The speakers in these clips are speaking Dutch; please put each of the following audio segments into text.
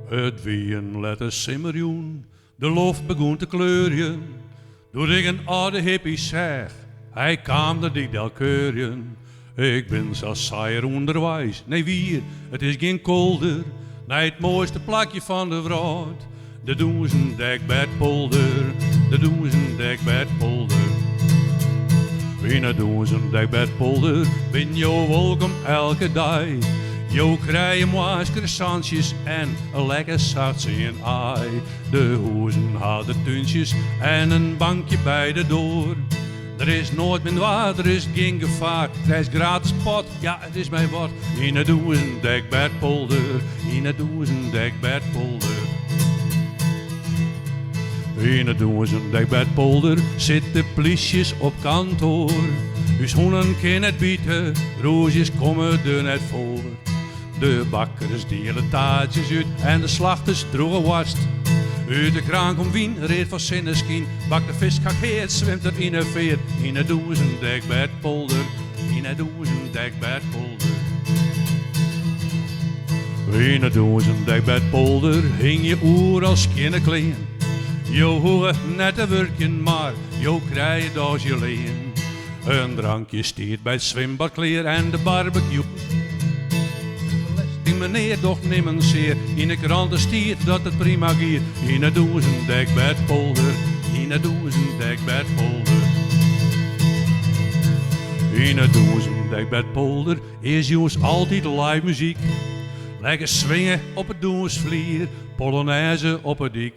Het wie een letter simmerjoen, de loft begon te kleuren. Toen ik een oude hippie zeg, hij kwam dat ik del keurjen. Ik ben zo saaier onderwijs, nee wier, het is geen kolder. Nee, het mooiste plakje van de wereld, de doen ze een dekbedpolder, de doen ze een dekbedpolder. Wie doen ze een dekbedpolder, ben je welkom elke dag. Jo krijg moois croissantjes en een lekker sausje in ei. De hoezen hadden tuintjes en een bankje bij de deur. Er is nooit meer water, er is geen gevaar. Er is gratis pot, ja het is mijn woord. Ine doen ze een dekbedpolder, ine doen ze een dekbedpolder. Ine doen ze een dekbedpolder, zitten pliesjes op kantoor. Dus hoenen kan het bieten, roosjes komen er net voor. De bakkers delen taartjes uit en de slachters droegen worst. Uit de kraan komt wien, reed van zinneskien. Bak de vis geheerd, zwemt er in een veer. Ine doen ze een dekbedpolder, ine doen ze een dekbedpolder. Ine doen ze een dekbedpolder, hing je oer als kinderkleen. Jo hoge nette werken, maar jo krijg je als je leen. Een drankje stiert bij het zwembadkleer en de barbecue. Meneer, doch nemen zeer. In de kranten stiert dat het prima giert. Ine doen ze een dekbedpolder, ine doen ze een dekbedpolder. Ine doen ze een dekbedpolder, is jongens altijd live muziek. Lekker swingen op het doensvlier, polonaise op het dik.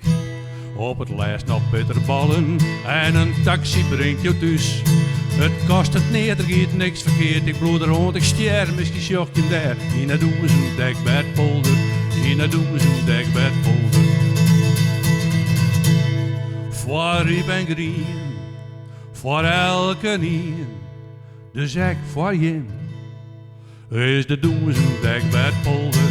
Op het lijst nog bitterballen en een taxi brengt je thuis. Het kost het neer, er gaat niks verkeerd. Ik bloed er rond, ik stier, misschien sjocht je daar. Ine doen ze een dekbedpolder, ine doen ze een dekbedpolder. Voor riep en grien, voor elke nien, de zek voor je. Is de doen ze een dekbedpolder.